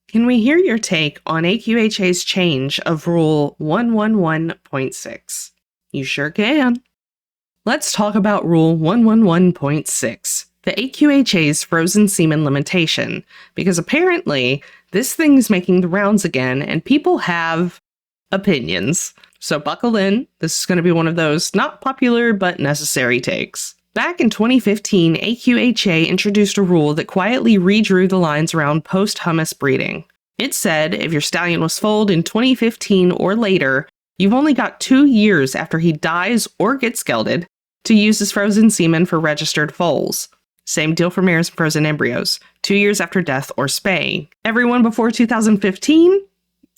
Can we hear your take on AQHA's change of Rule 111.6? You sure can. Let's talk about Rule 111.6, the AQHA's frozen semen limitation, because apparently this thing's making the rounds again and people have opinions. So buckle in, this is going to be one of those not popular but necessary takes. Back in 2015, AQHA introduced a rule that quietly redrew the lines around post-hummus breeding. It said if your stallion was foaled in 2015 or later, you've only got 2 years after he dies or gets gelded to use his frozen semen for registered foals. Same deal for mares and frozen embryos, 2 years after death or spaying. Everyone before 2015,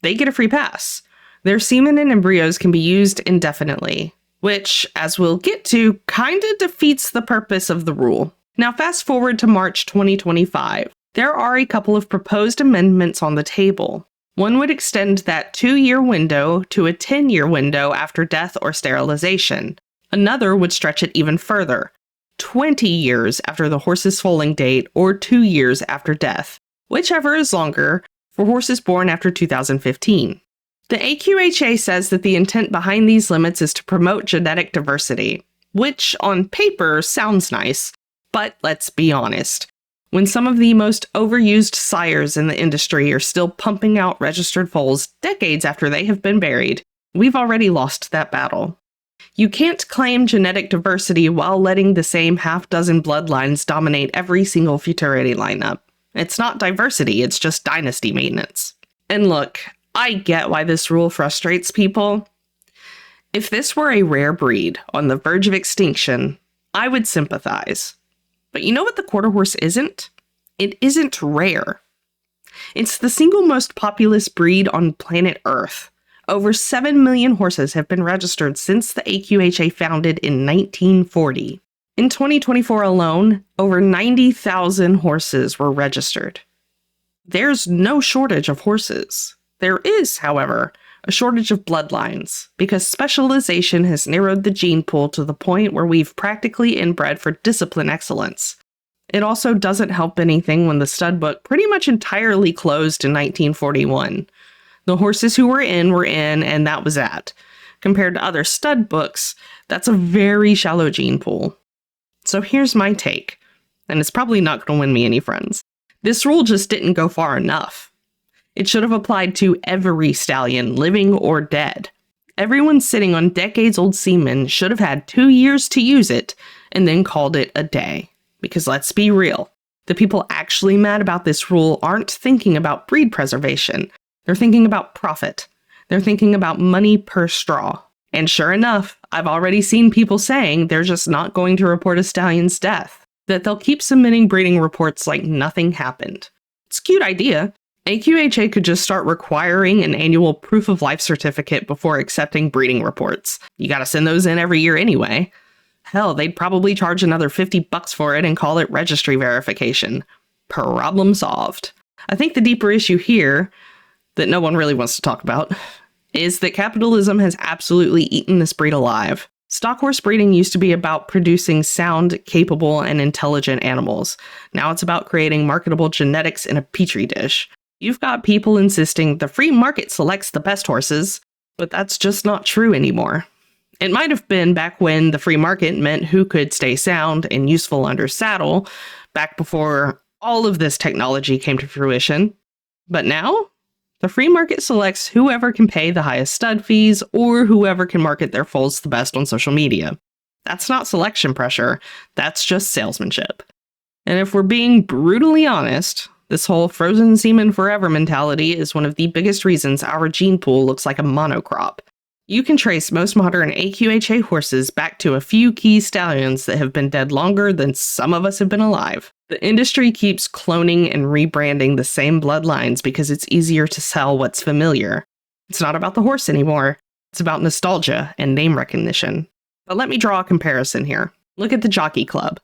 they get a free pass. Their semen and embryos can be used indefinitely, which, as we'll get to, kinda defeats the purpose of the rule. Now fast forward to March 2025. There are a couple of proposed amendments on the table. One would extend that 2-year window to a 10-year window after death or sterilization. Another would stretch it even further, 20 years after the horse's foaling date or 2 years after death, whichever is longer, for horses born after 2015. The AQHA says that the intent behind these limits is to promote genetic diversity, which on paper sounds nice, but let's be honest. When some of the most overused sires in the industry are still pumping out registered foals decades after they have been buried, we've already lost that battle. You can't claim genetic diversity while letting the same half-dozen bloodlines dominate every single futurity lineup. It's not diversity, it's just dynasty maintenance. And look, I get why this rule frustrates people. If this were a rare breed on the verge of extinction, I would sympathize. But you know what the quarter horse isn't? It isn't rare. It's the single most populous breed on planet Earth. Over 7 million horses have been registered since the AQHA founded in 1940. In 2024 alone, over 90,000 horses were registered. There's no shortage of horses. There is, however, a shortage of bloodlines, because specialization has narrowed the gene pool to the point where we've practically inbred for discipline excellence. It also doesn't help anything when the stud book pretty much entirely closed in 1941. The horses who were in, and that was that. Compared to other stud books, that's a very shallow gene pool. So here's my take, and it's probably not going to win me any friends. This rule just didn't go far enough. It should have applied to every stallion, living or dead. Everyone sitting on decades-old semen should have had 2 years to use it, and then called it a day. Because let's be real, the people actually mad about this rule aren't thinking about breed preservation. They're thinking about profit. They're thinking about money per straw. And sure enough, I've already seen people saying they're just not going to report a stallion's death, that they'll keep submitting breeding reports like nothing happened. It's a cute idea. AQHA could just start requiring an annual proof of life certificate before accepting breeding reports. You gotta send those in every year anyway. Hell, they'd probably charge another $50 for it and call it registry verification. Problem solved. I think the deeper issue here, that no one really wants to talk about, is that capitalism has absolutely eaten this breed alive. Stock horse breeding used to be about producing sound, capable, and intelligent animals. Now it's about creating marketable genetics in a petri dish. You've got people insisting the free market selects the best horses, but that's just not true anymore. It might have been back when the free market meant who could stay sound and useful under saddle, back before all of this technology came to fruition. But now, the free market selects whoever can pay the highest stud fees or whoever can market their foals the best on social media. That's not selection pressure, that's just salesmanship. And if we're being brutally honest, this whole frozen semen forever mentality is one of the biggest reasons our gene pool looks like a monocrop. You can trace most modern AQHA horses back to a few key stallions that have been dead longer than some of us have been alive. The industry keeps cloning and rebranding the same bloodlines because it's easier to sell what's familiar. It's not about the horse anymore. It's about nostalgia and name recognition. But let me draw a comparison here. Look at the Jockey Club.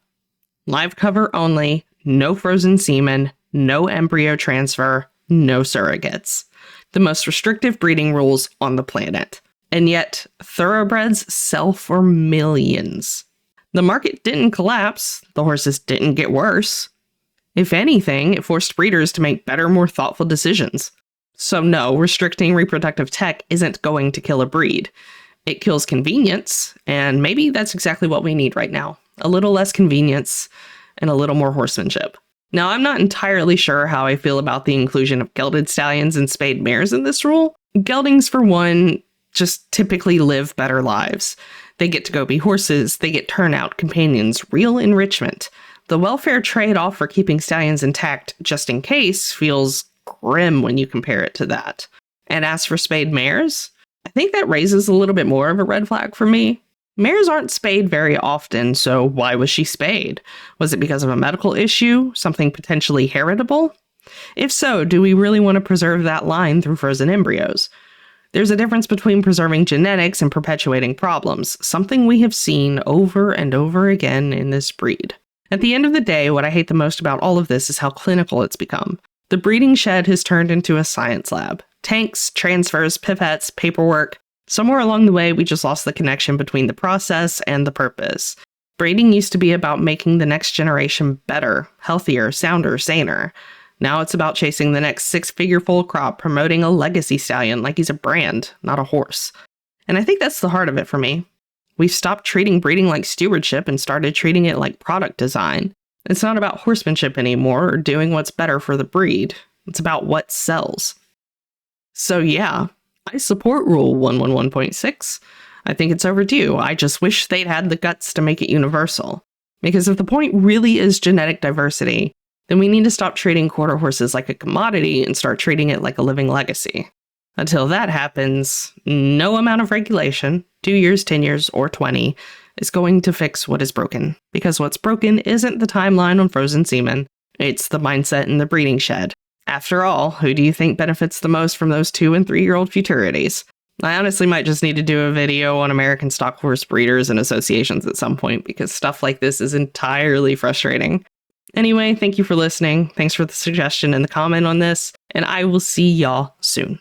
Live cover only, no frozen semen, no embryo transfer, no surrogates. The most restrictive breeding rules on the planet. And yet, thoroughbreds sell for millions. The market didn't collapse, the horses didn't get worse. If anything, it forced breeders to make better, more thoughtful decisions. So no, restricting reproductive tech isn't going to kill a breed. It kills convenience, and maybe that's exactly what we need right now. A little less convenience and a little more horsemanship. Now, I'm not entirely sure how I feel about the inclusion of gelded stallions and spayed mares in this rule. Geldings, for one, just typically live better lives. They get to go be horses, they get turnout, companions, real enrichment. The welfare trade-off for keeping stallions intact just in case feels grim when you compare it to that. And as for spayed mares, I think that raises a little bit more of a red flag for me. Mares aren't spayed very often, so why was she spayed? Was it because of a medical issue? Something potentially heritable? If so, do we really want to preserve that line through frozen embryos? There's a difference between preserving genetics and perpetuating problems, something we have seen over and over again in this breed. At the end of the day, what I hate the most about all of this is how clinical it's become. The breeding shed has turned into a science lab. Tanks, transfers, pipettes, paperwork. Somewhere along the way, we just lost the connection between the process and the purpose. Breeding used to be about making the next generation better, healthier, sounder, saner. Now it's about chasing the next six-figure full crop, promoting a legacy stallion like he's a brand, not a horse. And I think that's the heart of it for me. We've stopped treating breeding like stewardship and started treating it like product design. It's not about horsemanship anymore or doing what's better for the breed. It's about what sells. So yeah, I support Rule 111.6. I think it's overdue. I just wish they'd had the guts to make it universal. Because if the point really is genetic diversity, then we need to stop treating quarter horses like a commodity and start treating it like a living legacy. Until that happens, no amount of regulation, 2 years, 10 years, or 20, is going to fix what is broken. Because what's broken isn't the timeline on frozen semen, it's the mindset in the breeding shed. After all, who do you think benefits the most from those 2- and 3-year-old futurities? I honestly might just need to do a video on American stock horse breeders and associations at some point, because stuff like this is entirely frustrating. Anyway, thank you for listening. Thanks for the suggestion and the comment on this, and I will see y'all soon.